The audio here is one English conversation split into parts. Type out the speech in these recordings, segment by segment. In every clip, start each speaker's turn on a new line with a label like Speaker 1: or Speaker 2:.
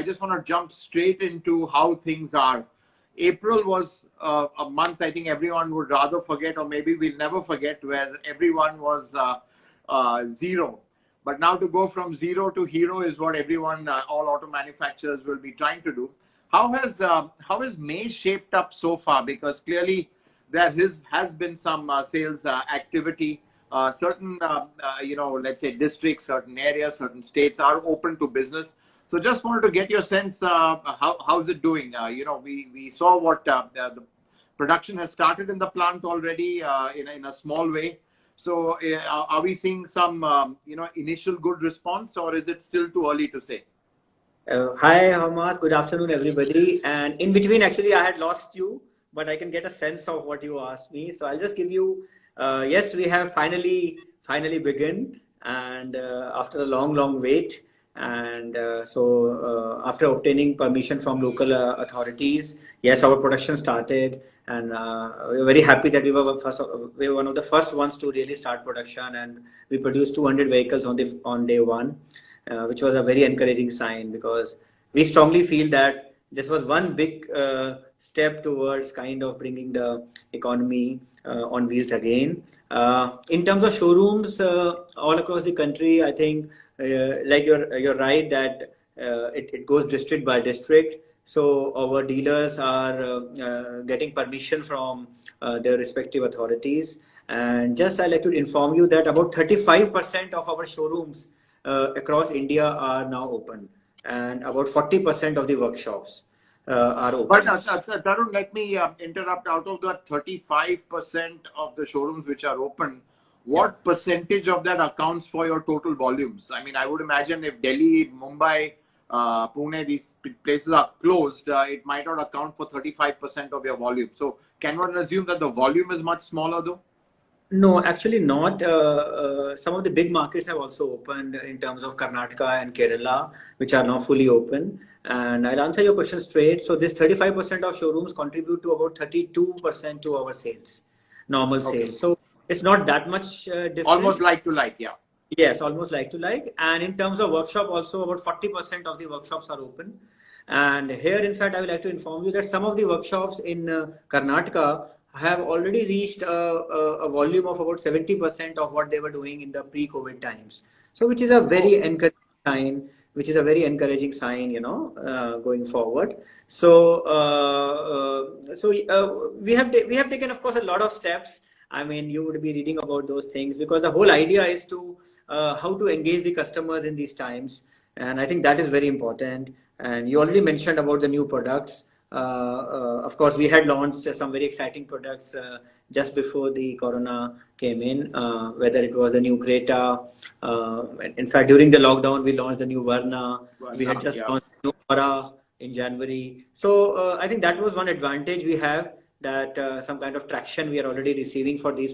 Speaker 1: just want to jump straight into how things are. April was a month I think everyone would rather forget, or maybe we'll never forget, where everyone was zero. But now to go from zero to hero is what everyone, all auto manufacturers will be trying to do. How has May shaped up so far? Because clearly there has been some sales activity. Certain, let's say districts, certain areas, certain states are open to business. So just wanted to get your sense, how's it doing? We saw what the production has started in the plant already in a small way. So are we seeing some, initial good response, or is it still too early to say?
Speaker 2: Hi, Hormazd. Good afternoon, everybody. And in between, actually, I had lost you, but I can get a sense of what you asked me. So I'll just give you, yes, we have finally begun, and after a long wait. And after obtaining permission from local authorities, yes, our production started, and we were very happy that we were one of the first ones to really start production, and we produced 200 vehicles on day one. Which was a very encouraging sign, because we strongly feel that this was one big step towards kind of bringing the economy on wheels again. In terms of showrooms all across the country, I think like you're right that it goes district by district. So our dealers are getting permission from their respective authorities. And just I'd like to inform you that about 35% of our showrooms across India are now open, and about 40% of the workshops are open.
Speaker 1: But Tarun, let me interrupt. Out of the 35% of the showrooms which are open, what percentage of that accounts for your total volumes? I mean, I would imagine if Delhi, Mumbai, Pune, these places are closed, it might not account for 35% of your volume. So can one assume that the volume is much smaller though?
Speaker 2: No, actually not. Some of the big markets have also opened in terms of Karnataka and Kerala, which are now fully open. And I'll answer your question straight. So this 35% of showrooms contribute to about 32% to our sales, normal sales. So it's not that much different.
Speaker 1: Almost like to like, yeah.
Speaker 2: Yes, almost like to like. And in terms of workshop, also about 40% of the workshops are open. And here, in fact, I would like to inform you that some of the workshops in Karnataka have already reached a volume of about 70% of what they were doing in the pre-COVID times. So, which is a very encouraging sign, going forward. So, we have taken, of course, a lot of steps. I mean, you would be reading about those things, because the whole idea is to how to engage the customers in these times. And I think that is very important. And you already mentioned about the new products. Of course, we had launched some very exciting products just before the corona came in, whether it was a new Creta. In fact, during the lockdown, we launched the new Verna. We had just launched the new Aura in January. So I think that was one advantage we have, that some kind of traction we are already receiving for these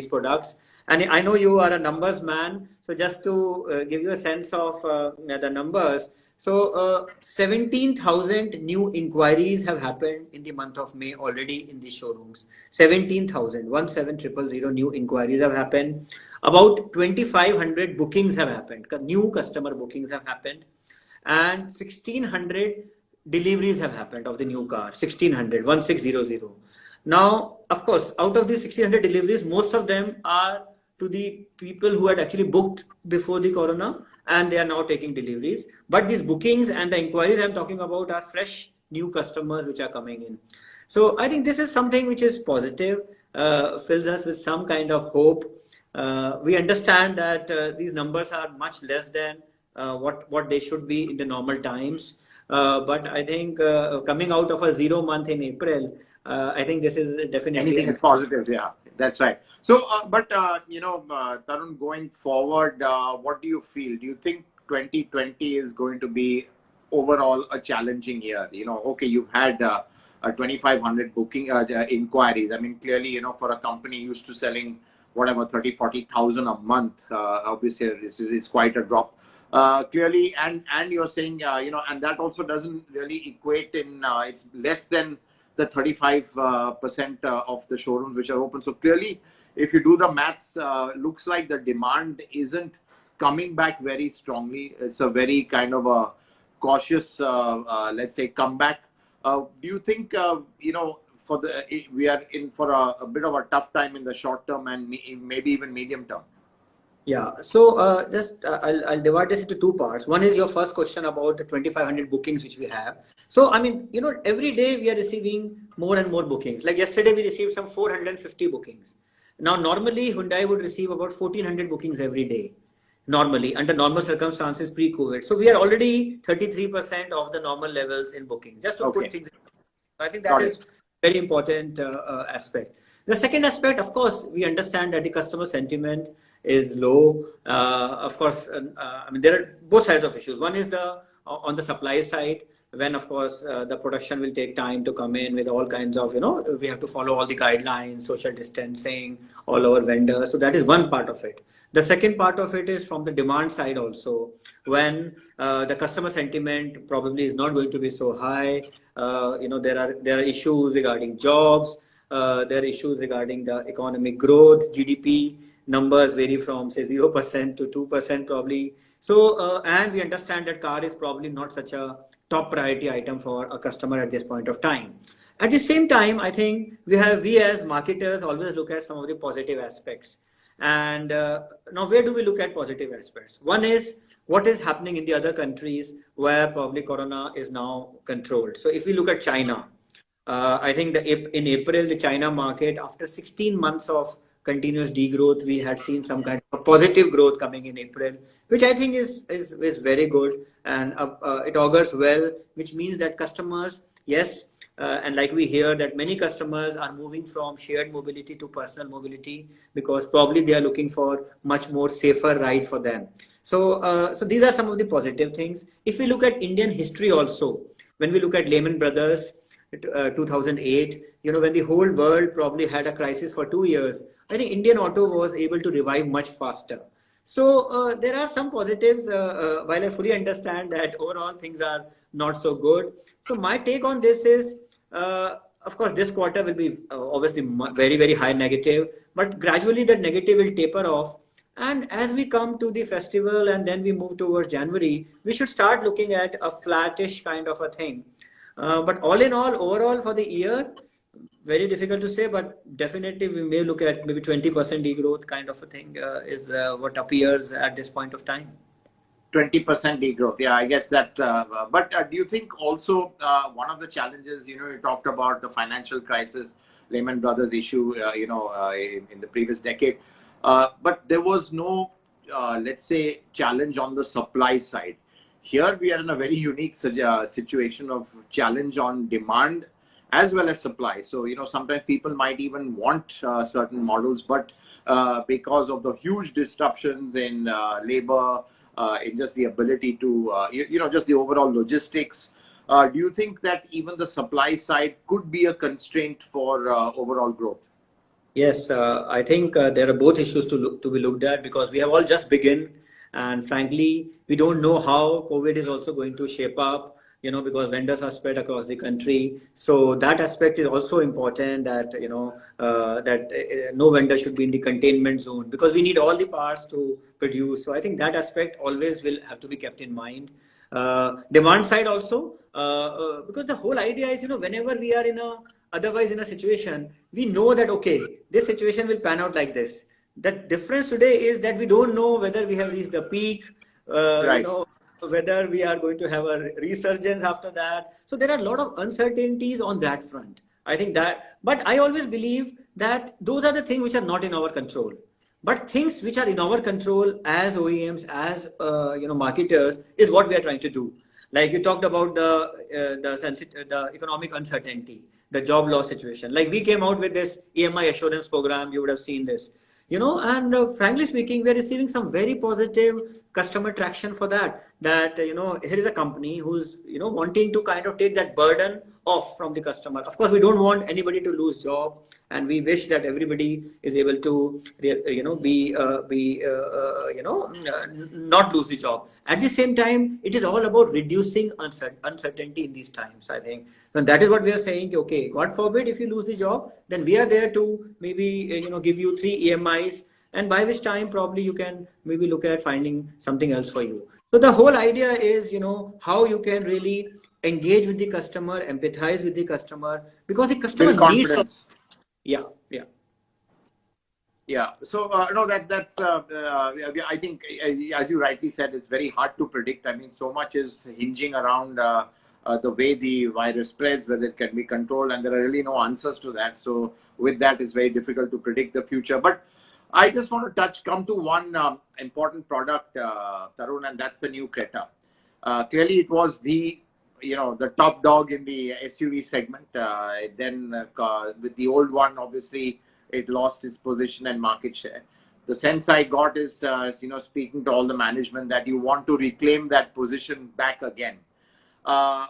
Speaker 2: products. And I know you are a numbers man, so just to give you a sense of the numbers. So 17,000 new inquiries have happened in the month of May already in the showrooms. 17,000 new inquiries have happened. About 2,500 bookings have happened. New customer bookings have happened, and 1,600 deliveries have happened of the new car. 1,600. Now, of course, out of these 1,600 deliveries, most of them are to the people who had actually booked before the corona, and they are now taking deliveries. But these bookings and the inquiries I'm talking about are fresh new customers which are coming in. So I think this is something which is positive, fills us with some kind of hope. We understand that these numbers are much less than what they should be in the normal times. But I think coming out of a 0 month in April, I think this is definitely
Speaker 1: anything is positive. Yeah, that's right. So, Tarun, going forward, what do you feel? Do you think 2020 is going to be overall a challenging year? Okay, you've had 2,500 booking inquiries. I mean, clearly, for a company used to selling whatever 30,000-40,000 a month, obviously it's quite a drop. Clearly, and you're saying, and that also doesn't really equate in, it's less than the 35% of the showrooms which are open. So clearly, if you do the maths, looks like the demand isn't coming back very strongly. It's a very kind of a cautious, let's say, comeback. Do you think, for we are in for a bit of a tough time in the short term and maybe even medium term?
Speaker 2: Yeah, so I'll divide this into two parts. One is your first question about the 2,500 bookings which we have. So, I mean, every day we are receiving more and more bookings. Like yesterday, we received some 450 bookings. Now, normally, Hyundai would receive about 1,400 bookings every day, normally, under normal circumstances pre-COVID. So, we are already 33% of the normal levels in bookings, just to put things. I think that is very important aspect. The second aspect, of course, we understand that the customer sentiment is low. Of course, I mean, there are both sides of issues. One is on the supply side, when of course the production will take time to come in with all kinds of, we have to follow all the guidelines, social distancing, all our vendors. So that is one part of it. The second part of it is from the demand side also, when the customer sentiment probably is not going to be so high. There are issues regarding jobs. There are issues regarding the economic growth. GDP numbers vary from say 0% to 2% probably. So and we understand that car is probably not such a top priority item for a customer at this point of time. At the same time, I think we as marketers always look at some of the positive aspects. And now, where do we look at positive aspects? One is what is happening in the other countries where probably Corona is now controlled. So if we look at China, I think in April, the China market, after 16 months of continuous degrowth, we had seen some kind of positive growth coming in April, which I think is very good, and it augurs well, which means that customers, yes, and like we hear that many customers are moving from shared mobility to personal mobility because probably they are looking for much more safer ride for them. So these are some of the positive things. If we look at Indian history also, when we look at Lehman Brothers, 2008, when the whole world probably had a crisis for 2 years, I think Indian auto was able to revive much faster. So there are some positives, while I fully understand that overall things are not so good. So my take on this is, of course, this quarter will be obviously very, very high negative, but gradually that negative will taper off. And as we come to the festival and then we move towards January, we should start looking at a flattish kind of a thing. But all in all, overall for the year, very difficult to say, but definitely we may look at maybe 20% degrowth kind of a thing is what appears at this point of time.
Speaker 1: 20% degrowth. Yeah, I guess that. But do you think also one of the challenges, you talked about the financial crisis, Lehman Brothers issue, in the previous decade, but there was no, let's say, challenge on the supply side. Here we are in a very unique situation of challenge on demand as well as supply. So, sometimes people might even want certain models, but because of the huge disruptions in labor, in just the ability to, just the overall logistics, do you think that even the supply side could be a constraint for overall growth?
Speaker 2: Yes, I think there are both issues to be looked at because we have all just begun. And frankly, we don't know how COVID is also going to shape up, because vendors are spread across the country. So that aspect is also important that, no vendor should be in the containment zone because we need all the parts to produce. So I think that aspect always will have to be kept in mind. Demand side also, because the whole idea is, whenever we are otherwise in a situation, we know that, okay, this situation will pan out like this. The difference today is that we don't know whether we have reached the peak,
Speaker 1: Right.
Speaker 2: Whether we are going to have a resurgence after that. So there are a lot of uncertainties on that front. I think that, but I always believe that those are the things which are not in our control. But things which are in our control as OEMs, as marketers, is what we are trying to do. Like you talked about the economic uncertainty, the job loss situation. Like we came out with this EMI assurance program. You would have seen this. And frankly speaking, we're receiving some very positive customer traction for that. That, here is a company who's, wanting to kind of take that burden off from the customer. Of course, we don't want anybody to lose job, and we wish that everybody is able to, not lose the job. At the same time, it is all about reducing uncertainty in these times, I think. And that is what we are saying. Okay, God forbid if you lose the job, then we are there to maybe, give you 3 EMIs and by which time probably you can maybe look at finding something else for you. So the whole idea is, how you can really engage with the customer, empathize with the customer, because the customer
Speaker 1: Build
Speaker 2: needs.
Speaker 1: confidence.
Speaker 2: Yeah, yeah.
Speaker 1: Yeah. So no, that's I think as you rightly said, it's very hard to predict. I mean, so much is hinging around the way the virus spreads, whether it can be controlled, and there are really no answers to that. So with that, it's very difficult to predict the future. But I just want to come to one important product, Tarun, and that's the new Creta. Clearly, it was the top dog in the SUV segment. Then with the old one, obviously, it lost its position and market share. The sense I got is, speaking to all the management, that you want to reclaim that position back again. Are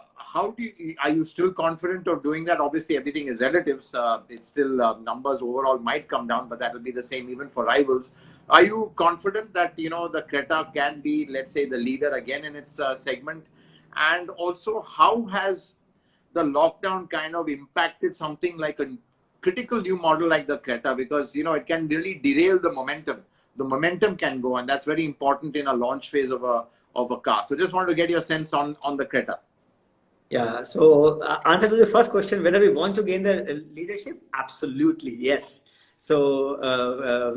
Speaker 1: you still confident of doing that? Obviously, everything is relatives. It's still numbers overall might come down, but that will be the same even for rivals. Are you confident that, the Creta can be, let's say, the leader again in its segment? And also, how has the lockdown kind of impacted something like a critical new model like the Creta? Because, it can really derail the momentum. The momentum can go, and that's very important in a launch phase of a car. So just wanted to get your sense on the Creta.
Speaker 2: Yeah. So answer to the first question, whether we want to gain the leadership, absolutely yes. So I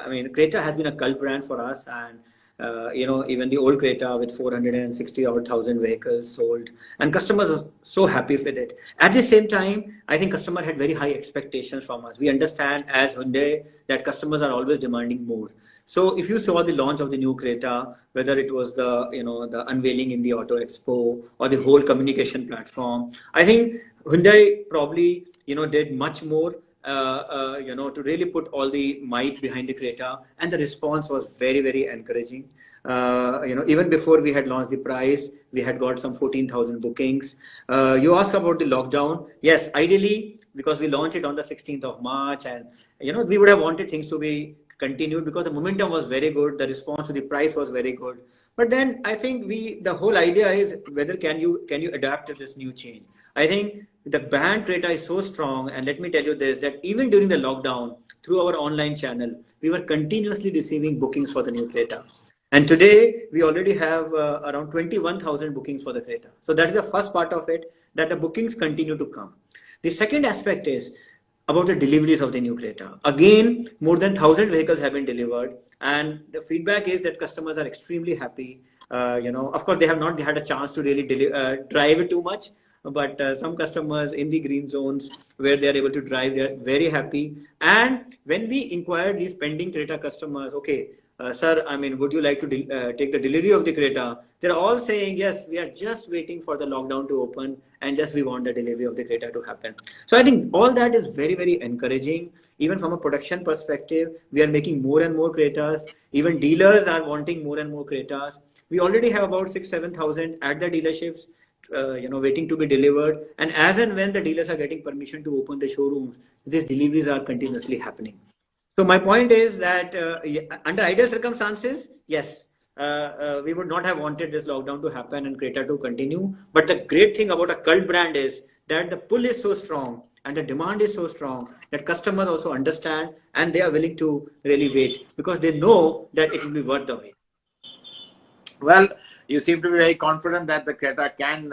Speaker 2: mean, Creta has been a cult brand for us, and even the old Creta with 460 odd thousand vehicles sold, and customers are so happy with it. At the same time, I think customer had very high expectations from us. We understand as Hyundai that customers are always demanding more. So if you saw the launch of the new Creta, whether it was the unveiling in the Auto Expo or the whole communication platform, I think Hyundai probably did much more to really put all the might behind the Creta, and the response was very, very encouraging. Even before we had launched the price, we had got some 14,000 bookings. You asked about the lockdown. Yes, ideally, because we launched it on the 16th of March, and we would have wanted things to be continued because the momentum was very good, the response to the price was very good. But then I think the whole idea is whether can you adapt to this new change. I think the brand Creta is so strong, and let me tell you this, that even during the lockdown, through our online channel, we were continuously receiving bookings for the new Creta. And today, we already have around 21,000 bookings for the Creta. So that is the first part of it, that the bookings continue to come. The second aspect is about the deliveries of the new Creta. Again, more than 1,000 vehicles have been delivered, and the feedback is that customers are extremely happy. Of course, they have not had a chance to really drive it too much, but some customers in the green zones where they are able to drive, they are very happy. And when we inquire these pending Creta customers, okay, sir, I mean, would you like to take the delivery of the Creta? They're all saying, yes, we are just waiting for the lockdown to open, and just we want the delivery of the Creta to happen. So I think all that is very, very encouraging. Even from a production perspective, we are making more and more Cretas. Even dealers are wanting more and more Cretas. We already have about 6,000-7,000 at the dealerships, waiting to be delivered. And as and when the dealers are getting permission to open the showrooms, these deliveries are continuously happening. So my point is that under ideal circumstances, yes, we would not have wanted this lockdown to happen and Creta to continue. But the great thing about a cult brand is that the pull is so strong and the demand is so strong that customers also understand, and they are willing to really wait because they know that it will be worth the wait.
Speaker 1: Well, you seem to be very confident that the Creta can,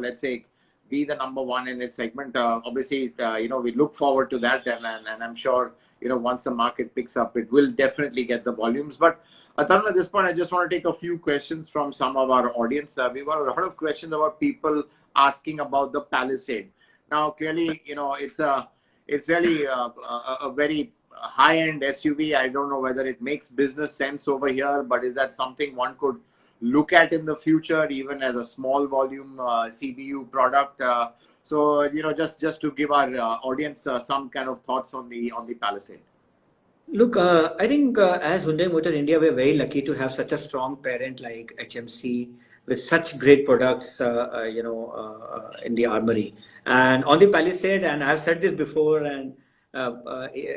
Speaker 1: let's say, be the number one in its segment. Obviously, we look forward to that, and I'm sure, once the market picks up, it will definitely get the volumes. But Tarun, at this point, I just want to take a few questions from some of our audience. We've got a lot of questions about people asking about the Palisade. Now, clearly, it's really a very high-end SUV. I don't know whether it makes business sense over here, but is that something one could look at in the future, even as a small volume CBU product? So just to give our audience some kind of thoughts on the Palisade.
Speaker 2: Look, I think as Hyundai Motor India, we're very lucky to have such a strong parent like HMC with such great products, in the armory. And on the Palisade, and I've said this before, and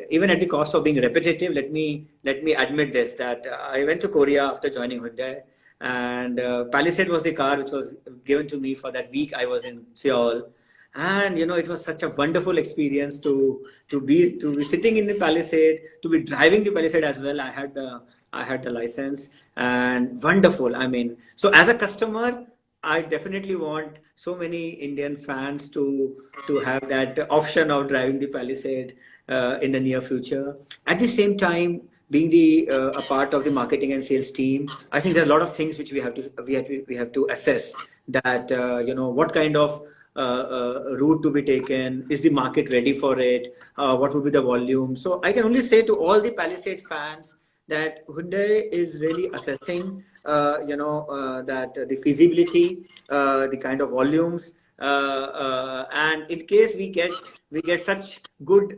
Speaker 2: even at the cost of being repetitive, let me admit this, that I went to Korea after joining Hyundai, and Palisade was the car which was given to me for that week I was in Seoul. And it was such a wonderful experience to be sitting in the Palisade, to be driving the Palisade as well. I had the license, and wonderful. I mean, so as a customer, I definitely want so many Indian fans to have that option of driving the Palisade in the near future. At the same time, being the a part of the marketing and sales team, I think there are a lot of things which we have to assess, that what kind of route to be taken. Is the market ready for it? What would be the volume? So I can only say to all the Palisade fans that Hyundai is really assessing, that the feasibility, the kind of volumes, and in case we get such good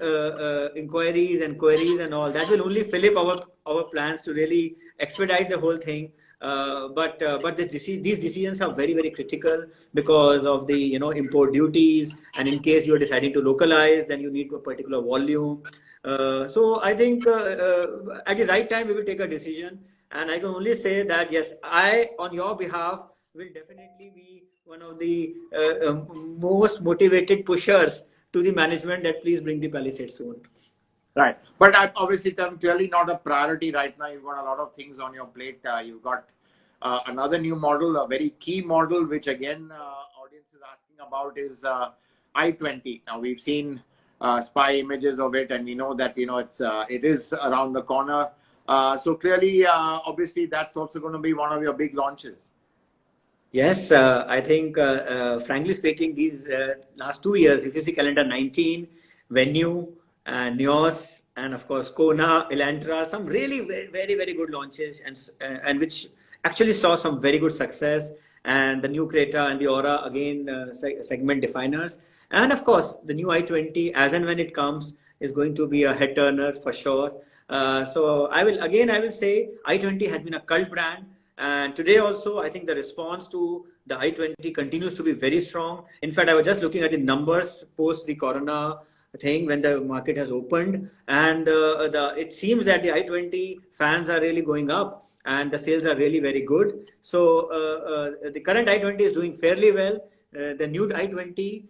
Speaker 2: inquiries and queries and all, that will only fill up our plans to really expedite the whole thing. These decisions are very, very critical because of the import duties, and in case you are deciding to localize, then you need a particular volume. So I think at the right time we will take a decision, and I can only say that yes, I on your behalf will definitely be one of the most motivated pushers to the management that please bring the Palisade soon.
Speaker 1: Right. But obviously, clearly not a priority right now. You've got a lot of things on your plate. You've got another new model, a very key model, which again, audience is asking about, is i20. Now, we've seen spy images of it, and we know that, it is around the corner. So clearly, obviously, that's also going to be one of your big launches.
Speaker 2: Yes, I think, frankly speaking, these last 2 years, if you see calendar 19, Venue, Nios, and of course Kona, Elantra, some really very, very, very good launches, and which actually saw some very good success. And the new Creta and the Aura, again, segment definers. And of course, the new i20, as and when it comes, is going to be a head turner for sure. So I will say i20 has been a cult brand. And today also, I think the response to the i20 continues to be very strong. In fact, I was just looking at the numbers post the Corona thing when the market has opened, and it seems that the i20 fans are really going up, and the sales are really very good. So the current i20 is doing fairly well. The new i20,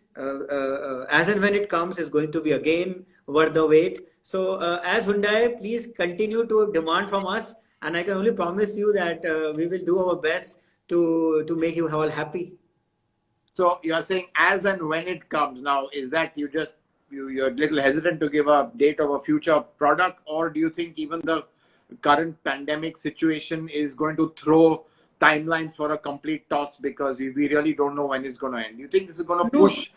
Speaker 2: as and when it comes, is going to be again worth the wait. So as Hyundai, please continue to demand from us, and I can only promise you that we will do our best to make you all happy.
Speaker 1: So you're saying as and when it comes. Now, is that you're a little hesitant to give a date of a future product, or do you think even the current pandemic situation is going to throw timelines for a complete toss, because we really don't know when it's going to end? Do you think this is going to
Speaker 2: No,
Speaker 1: push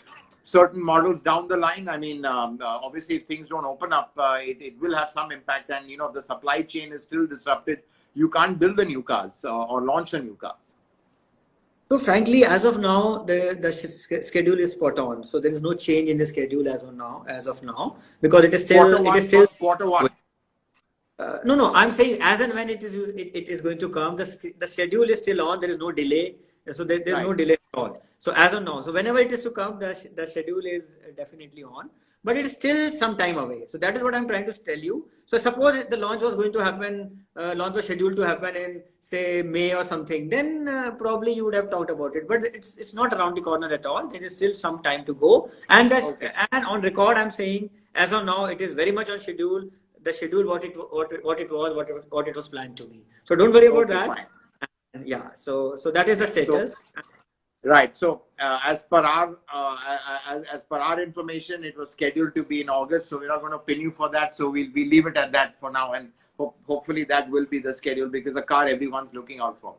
Speaker 1: certain models down the line? I mean, obviously, if things don't open up, it will have some impact, and the supply chain is still disrupted. You can't build the new cars or launch the new cars.
Speaker 2: so frankly, as of now, the schedule is spot on. So there is no change in the schedule as of now. Because it is still
Speaker 1: Quarter
Speaker 2: it is
Speaker 1: one,
Speaker 2: still.
Speaker 1: quarter one.
Speaker 2: No. I'm saying as and when it is going to come, the schedule is still on. There is no delay, so there's no
Speaker 1: Right.
Speaker 2: delay at all. So as of now, so whenever it is to come, the schedule is definitely on, but it is still some time away. So that is what I'm trying to tell you. So suppose the launch was going to happen, launch was scheduled to happen in say May or something, then probably you would have talked about it. But it's not around the corner at all. There is still some time to go,
Speaker 1: Okay.
Speaker 2: and on record, I'm saying as of now, it is very much on schedule. The schedule what it was planned to be. So don't worry about
Speaker 1: Okay,
Speaker 2: that.
Speaker 1: fine.
Speaker 2: And yeah, so that is the
Speaker 1: So,
Speaker 2: status.
Speaker 1: right. So, as per our information, it was scheduled to be in August. So we're not going to pin you for that. So we leave it at that for now, and hopefully that will be the schedule, because the car everyone's looking out for.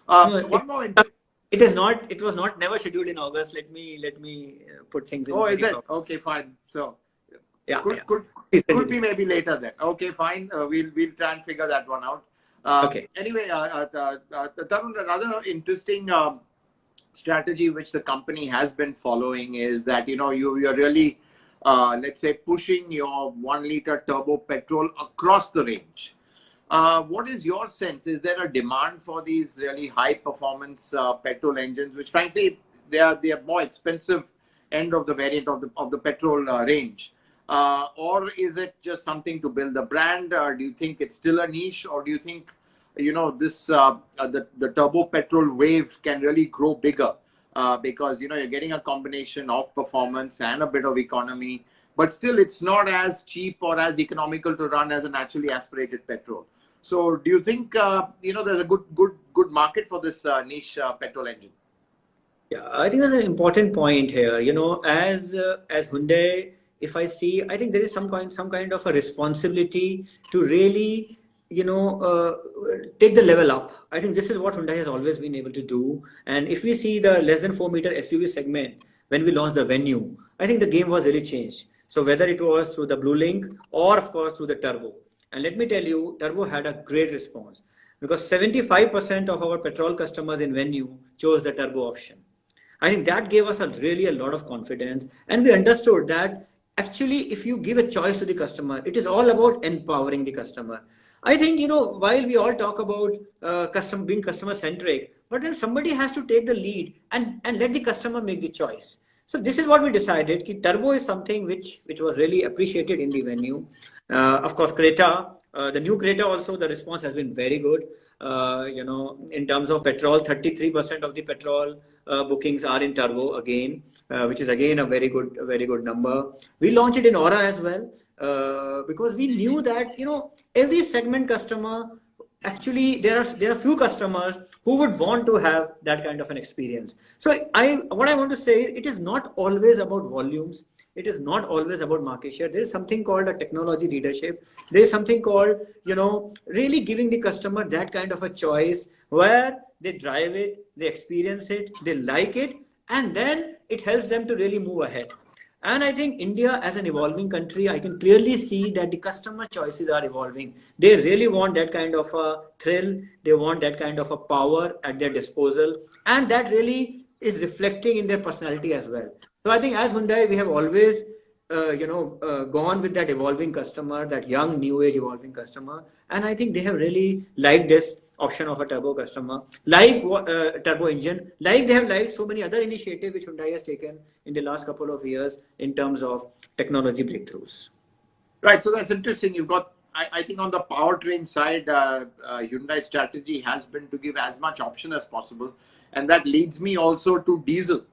Speaker 2: No,
Speaker 1: One more.
Speaker 2: it is not. It was not never scheduled in August. Let me put things in
Speaker 1: Oh, is
Speaker 2: very
Speaker 1: it?
Speaker 2: proper.
Speaker 1: Okay, fine. So
Speaker 2: Yeah,
Speaker 1: could
Speaker 2: yeah.
Speaker 1: could
Speaker 2: Please
Speaker 1: could be
Speaker 2: continue.
Speaker 1: maybe later then. Okay, fine. We'll try and figure that one out.
Speaker 2: Okay.
Speaker 1: Anyway, Tarun, another interesting strategy which the company has been following is that you're really let's say pushing your 1 liter turbo petrol across the range. What is your sense? Is there a demand for these really high performance petrol engines, which frankly they are more expensive end of the variant of the petrol range? Or is it just something to build the brand? Do you think it's still a niche, or do you think this the turbo petrol wave can really grow bigger? because you're getting a combination of performance and a bit of economy, but still it's not as cheap or as economical to run as a naturally aspirated petrol. So do you think there's a good market for this niche petrol engine?
Speaker 2: Yeah, I think that's an important point here. As Hyundai, if I see, I think there is some kind of a responsibility to really, take the level up. I think this is what Hyundai has always been able to do. And if we see the less than 4 meter SUV segment when we launched the Venue, I think the game was really changed. So whether it was through the Blue Link or of course through the Turbo, and let me tell you, Turbo had a great response because 75% of our petrol customers in Venue chose the Turbo option. I think that gave us a lot of confidence, and we understood that actually, if you give a choice to the customer, it is all about empowering the customer. I think while we all talk about being customer centric, but then somebody has to take the lead and let the customer make the choice. So this is what we decided. Ki Turbo is something which was really appreciated in the Venue. Of course, Creta, the new Creta also, the response has been very good. In terms of petrol, 33% of the petrol bookings are in Turbo again, which is again a very good number. We launched it in Aura as well because we knew that every segment customer, actually there are few customers who would want to have that kind of an experience. So what I want to say, it is not always about volumes. It is not always about market share. There is something called a technology leadership. There is something called, really giving the customer that kind of a choice where they drive it, they experience it, they like it, and then it helps them to really move ahead. And I think India as an evolving country, I can clearly see that the customer choices are evolving. They really want that kind of a thrill. They want that kind of a power at their disposal. And that really is reflecting in their personality as well. So I think as Hyundai, we have always, gone with that evolving customer, that young, new age evolving customer. And I think they have really liked this option of a turbo customer, like turbo engine, like they have liked so many other initiatives which Hyundai has taken in the last couple of years in terms of technology breakthroughs.
Speaker 1: Right. So that's interesting. You've got, I think on the powertrain side, Hyundai strategy has been to give as much option as possible. And that leads me also to diesel,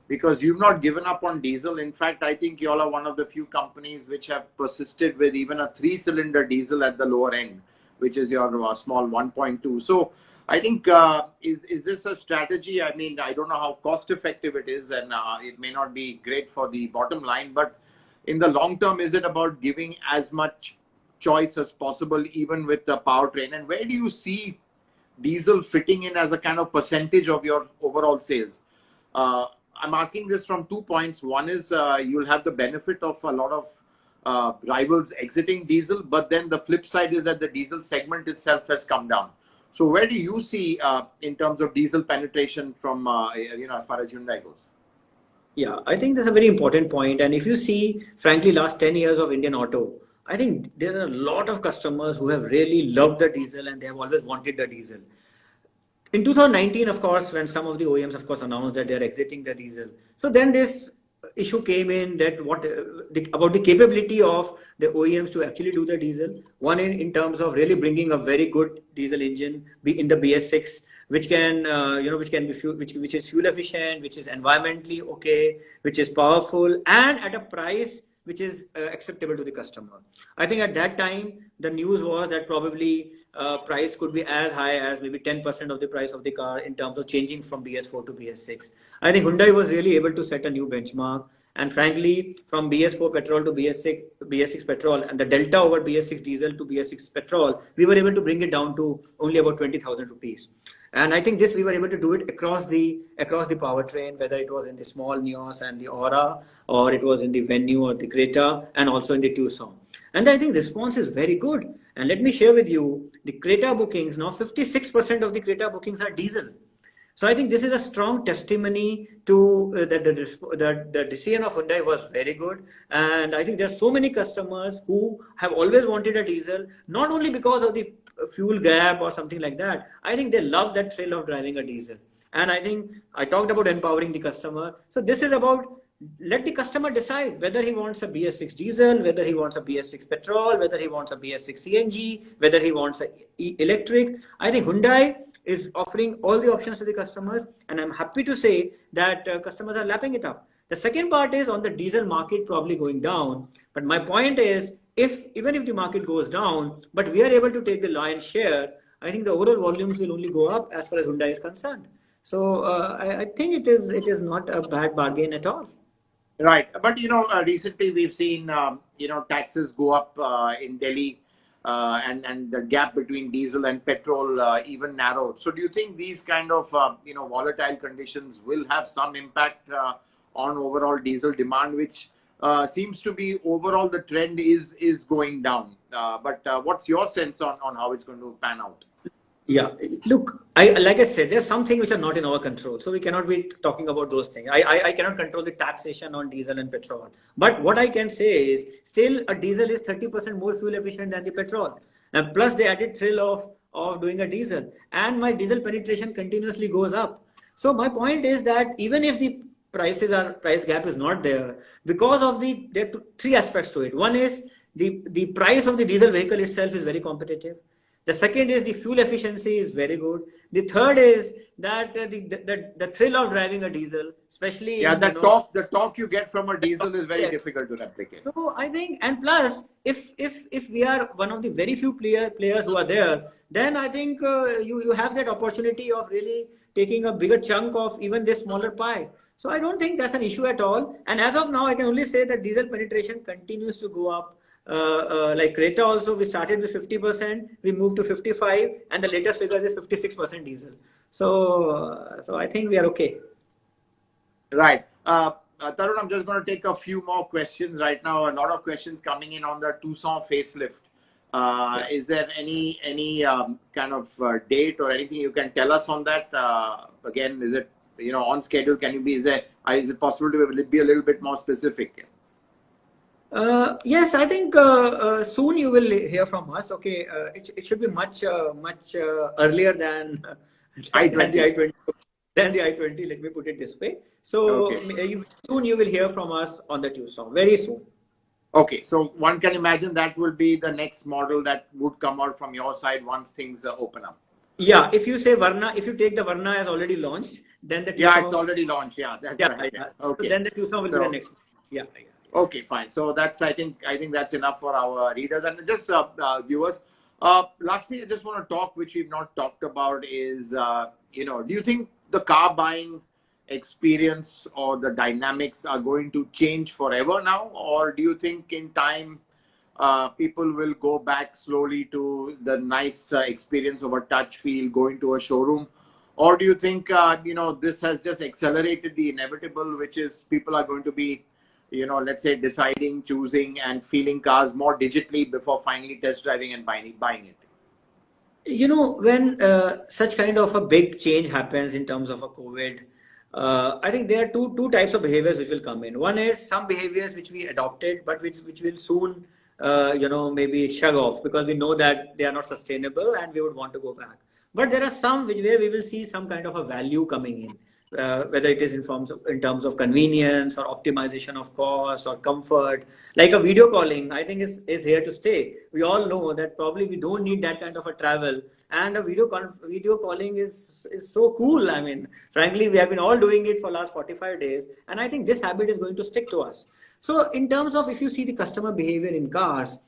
Speaker 1: because you've not given up on diesel. In fact, I think you all are one of the few companies which have persisted with even a 3-cylinder diesel at the lower end, which is your small 1.2. So I think, is this a strategy? I mean, I don't know how cost effective it is, and it may not be great for the bottom line, but in the long term, is it about giving as much choice as possible, even with the powertrain? And where do you see diesel fitting in as a kind of percentage of your overall sales? I'm asking this from 2 points. One is you'll have the benefit of a lot of rivals exiting diesel, but then the flip side is that the diesel segment itself has come down. So where do you see in terms of diesel penetration from as far as Hyundai goes?
Speaker 2: Yeah, I think that's a very important point. And if you see, frankly, last 10 years of Indian auto, I think there are a lot of customers who have really loved the diesel and they have always wanted the diesel. In 2019, of course, when some of the OEMs, of course, announced that they are exiting the diesel, so then this issue came in that about the capability of the OEMs to actually do the diesel. One in terms of really bringing a very good diesel engine in the BS6, which can which is fuel efficient, which is environmentally okay, which is powerful, and at a price which is acceptable to the customer. I think at that time, the news was that probably price could be as high as maybe 10% of the price of the car in terms of changing from BS4 to BS6. I think Hyundai was really able to set a new benchmark. And frankly, from BS4 petrol to BS6 petrol, and the delta over BS6 diesel to BS6 petrol, we were able to bring it down to only about 20,000 rupees. And I think this we were able to do it across the powertrain, whether it was in the small Neos and the Aura, or it was in the Venue or the Creta, and also in the Tucson. And I think the response is very good. And let me share with you the Creta bookings. Now 56% of the Creta bookings are diesel. So I think this is a strong testimony to that the decision of Hyundai was very good. And I think there are so many customers who have always wanted a diesel, not only because of the fuel gap or something like that. I think they love that thrill of driving a diesel. And I think I talked about empowering the customer. So this is about let the customer decide whether he wants a BS6 diesel, whether he wants a BS6 petrol, whether he wants a BS6 CNG, whether he wants a electric. I think Hyundai is offering all the options to the customers, and I'm happy to say that customers are lapping it up. The second part is on the diesel market probably going down, but my point is, even if the market goes down, but we are able to take the lion's share, I think the overall volumes will only go up as far as Hyundai is concerned. So I think it is not a bad bargain at all.
Speaker 1: Right. But, recently we've seen, taxes go up in Delhi, and the gap between diesel and petrol even narrowed. So do you think these kind of, volatile conditions will have some impact on overall diesel demand, which seems to be overall the trend is going down? But what's your sense on how it's going to pan out?
Speaker 2: Yeah, look, like I said, there's some things which are not in our control, so we cannot be talking about those things. I cannot control the taxation on diesel and petrol. But what I can say is, still a diesel is 30% more fuel efficient than the petrol, and plus the added thrill of doing a diesel, and my diesel penetration continuously goes up. So my point is that even if the price gap is not there, because of there are three aspects to it. One is the price of the diesel vehicle itself is very competitive. The second is the fuel efficiency is very good. The third is that the thrill of driving a diesel, especially
Speaker 1: the torque you get from a diesel is very difficult to replicate.
Speaker 2: So I think, and plus, if we are one of the very few players who are there, then I think you have that opportunity of really taking a bigger chunk of even this smaller pie. So I don't think that's an issue at all. And as of now, I can only say that diesel penetration continues to go up. Like Creta also, we started with 50%, we moved to 55, and the latest figure is 56% diesel. So I think we are okay.
Speaker 1: Right. Tarun, I'm just going to take a few more questions right now. A lot of questions coming in on the Tucson facelift. Is there any kind of date or anything you can tell us on that? Again, is it on schedule? Is it possible to be a little bit more specific?
Speaker 2: Yes, I think soon you will hear from us. Okay, it should be much earlier than the I-20. Than the I-20. Let me put it this way. So soon you will hear from us on the Tucson. Very soon.
Speaker 1: Okay, so one can imagine that will be the next model that would come out from your side once things open up.
Speaker 2: Yeah, if you say Varna, if you take the Varna as already launched, then the Tucson.
Speaker 1: Yeah, it's already launched. Yeah, that's right.
Speaker 2: Yeah. Okay. So then the Tucson will be the next one. Yeah.
Speaker 1: Okay, fine. So I think that's enough for our readers and just viewers. Lastly, I just want to talk, which we've not talked about, is do you think the car buying experience or the dynamics are going to change forever now, or do you think in time people will go back slowly to the nice experience of a touch feel, going to a showroom, or do you think this has just accelerated the inevitable, which is people are going to be let's say deciding, choosing and feeling cars more digitally before finally test driving and buying it?
Speaker 2: When such kind of a big change happens in terms of a COVID, I think there are two types of behaviors which will come in. One is some behaviors which we adopted, but which will soon, maybe shrug off because we know that they are not sustainable and we would want to go back. But there are some where we will see some kind of a value coming in. Whether it is in terms of convenience or optimization of cost or comfort, like a video calling, I think is here to stay. We all know that probably we don't need that kind of a travel, and a video calling is so cool. I mean, frankly, we have been all doing it for last 45 days, and I think this habit is going to stick to us. So in terms of if you see the customer behavior in cars,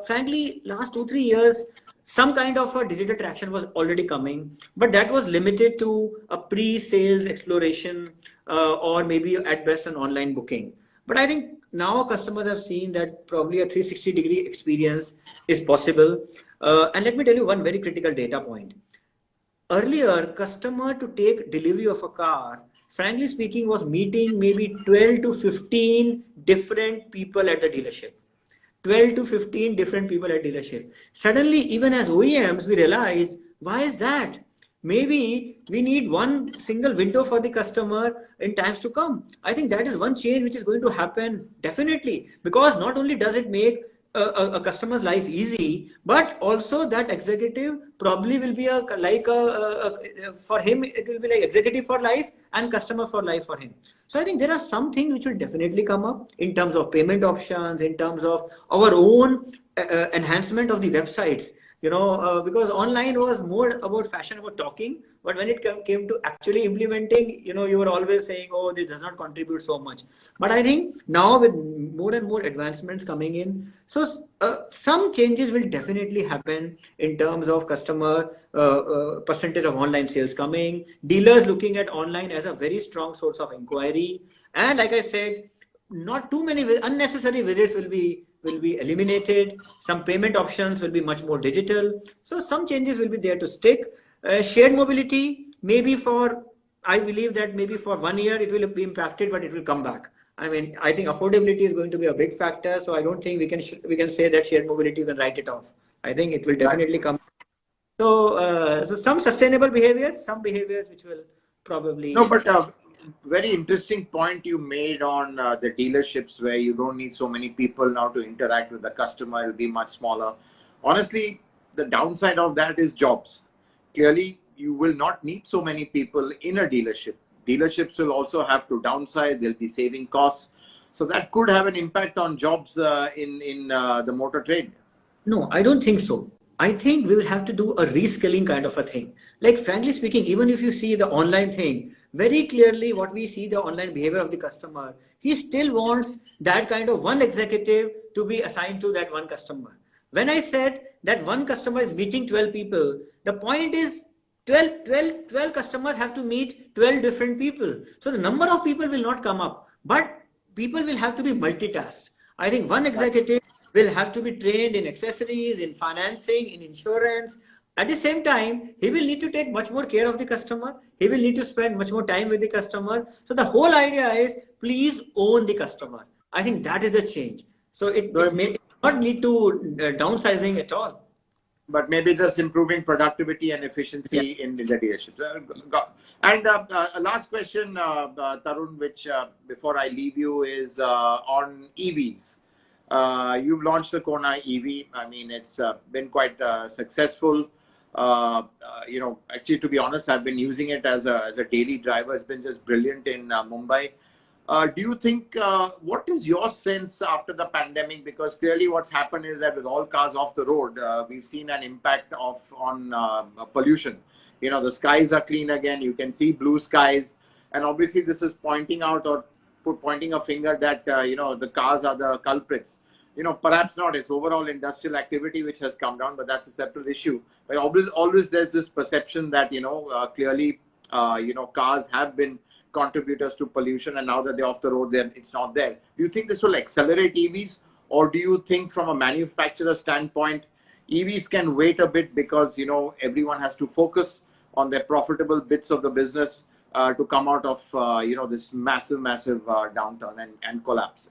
Speaker 2: frankly, last 2-3 years, some kind of a digital traction was already coming, but that was limited to a pre-sales exploration or maybe at best an online booking. But I think now customers have seen that probably a 360-degree experience is possible. And let me tell you one very critical data point. Earlier, customer to take delivery of a car, frankly speaking, was meeting maybe 12 to 15 different people at the dealership. 12 to 15 different people at dealership. Suddenly, even as OEMs, we realize, why is that? Maybe we need one single window for the customer in times to come. I think that is one change which is going to happen definitely, because not only does it make a customer's life easy, but also that executive probably will be for him, it will be like executive for life and customer for life for him. So I think there are some things which will definitely come up in terms of payment options, in terms of our own enhancement of the websites. because online was more about fashion, about talking. But when it came to actually implementing, you were always saying, oh, this does not contribute so much. But I think now with more and more advancements coming in, so some changes will definitely happen in terms of customer percentage of online sales coming, dealers looking at online as a very strong source of inquiry. And like I said, not too many unnecessary visits will be eliminated. Some payment options will be much more digital. So some changes will be there to stick. Shared mobility, maybe for, I believe that maybe for 1 year it will be impacted, but it will come back. I mean, I think affordability is going to be a big factor. So I don't think we can say that shared mobility, you can write it off. I think it will definitely come. So some sustainable behaviors, some behaviors which will
Speaker 1: No,
Speaker 2: probably.
Speaker 1: but very interesting point you made on the dealerships where you don't need so many people now to interact with the customer. It'll be much smaller. Honestly, the downside of that is jobs. Clearly, you will not need so many people in a dealership. Dealerships will also have to downsize. They'll be saving costs. So that could have an impact on jobs in the motor trade.
Speaker 2: No, I don't think so. I think we will have to do a reskilling kind of a thing. Like, frankly speaking, even if you see the online thing, very clearly what we see the online behavior of the customer, he still wants that kind of one executive to be assigned to that one customer. When I said that one customer is meeting 12 people, the point is 12 customers have to meet 12 different people. So the number of people will not come up, but people will have to be multitasked. I think one executive will have to be trained in accessories, in financing, in insurance. At the same time, he will need to take much more care of the customer. He will need to spend much more time with the customer. So the whole idea is please own the customer. I think that is the change. So it
Speaker 1: So
Speaker 2: may not lead to downsizing at all.
Speaker 1: but maybe just improving productivity and
Speaker 2: Yeah.
Speaker 1: efficiency in the dealerships. And last question, Tarun, which before I leave you is on EVs. You've launched the Kona EV. I mean, it's been quite successful. Actually, to be honest, I've been using it as a daily driver. It's been just brilliant in Mumbai. Do you think, what is your sense after the pandemic? Because clearly what's happened is that with all cars off the road, we've seen an impact on pollution. The skies are clean again. You can see blue skies. And obviously this is pointing out or pointing a finger that, the cars are the culprits. Perhaps not. It's overall industrial activity which has come down, but that's a separate issue. But always there's this perception that, clearly, cars have been contributors to pollution, and now that they're off the road, then it's not there. Do you think this will accelerate EVs, or do you think from a manufacturer standpoint, EVs can wait a bit because everyone has to focus on their profitable bits of the business to come out of this massive downturn and collapse?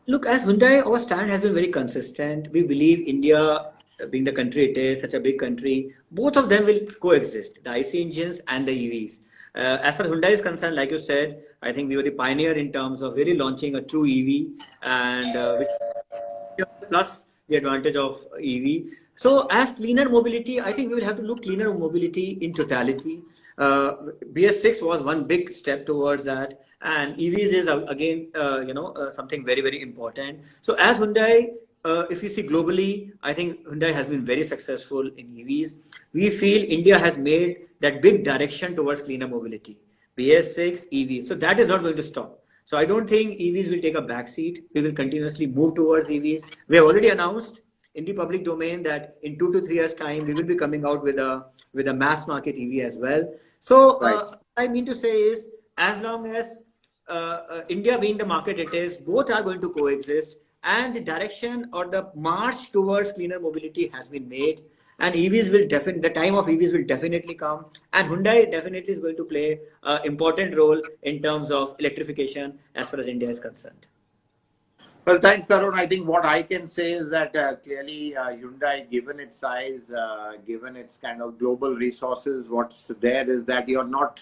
Speaker 2: Look, as Hyundai, our stand has been very consistent. We believe India, being the country it is, such a big country, both of them will coexist, the IC engines and the EVs. As far as Hyundai is concerned, like you said, I think we were the pioneer in terms of really launching a true EV, and plus the advantage of EV. So as cleaner mobility, I think we will have to look cleaner mobility in totality. BS6 was one big step towards that, and EVs is again, something very, very important. So as Hyundai, if you see globally, I think Hyundai has been very successful in EVs. We feel India has made that big direction towards cleaner mobility. BS6, EVs. So that is not going to stop. So I don't think EVs will take a back seat. We will continuously move towards EVs. We have already announced in the public domain that in 2 to 3 years' time, we will be coming out with a mass market EV as well. So
Speaker 1: Right.
Speaker 2: I mean to say is, as long as India being the market it is, both are going to coexist, and the direction or the march towards cleaner mobility has been made, and EVs will the time of EVs will definitely come, and Hyundai definitely is going to play an important role in terms of electrification as far as India is concerned.
Speaker 1: Well, thanks, Tarun. I think what I can say is that clearly Hyundai, given its size, given its kind of global resources, what's there is that you're not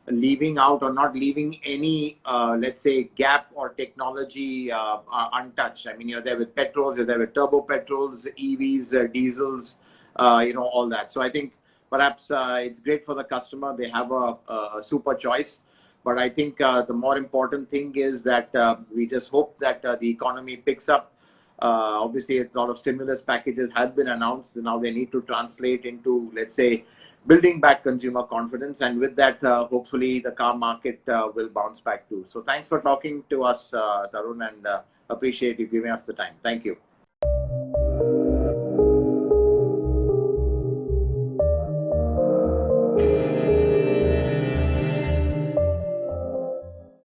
Speaker 1: leaving out or not leaving any, let's say, gap or technology untouched. I mean, you're there with petrols, you're there with turbo petrols, EVs, diesels, all that. So I think perhaps it's great for the customer. They have a super choice. But I think the more important thing is that we just hope that the economy picks up Obviously, a lot of stimulus packages have been announced. Now they need to translate into, let's say, building back consumer confidence. And with that, hopefully, the car market will bounce back too. So thanks for talking to us, Tarun, and appreciate you giving us the time. Thank you.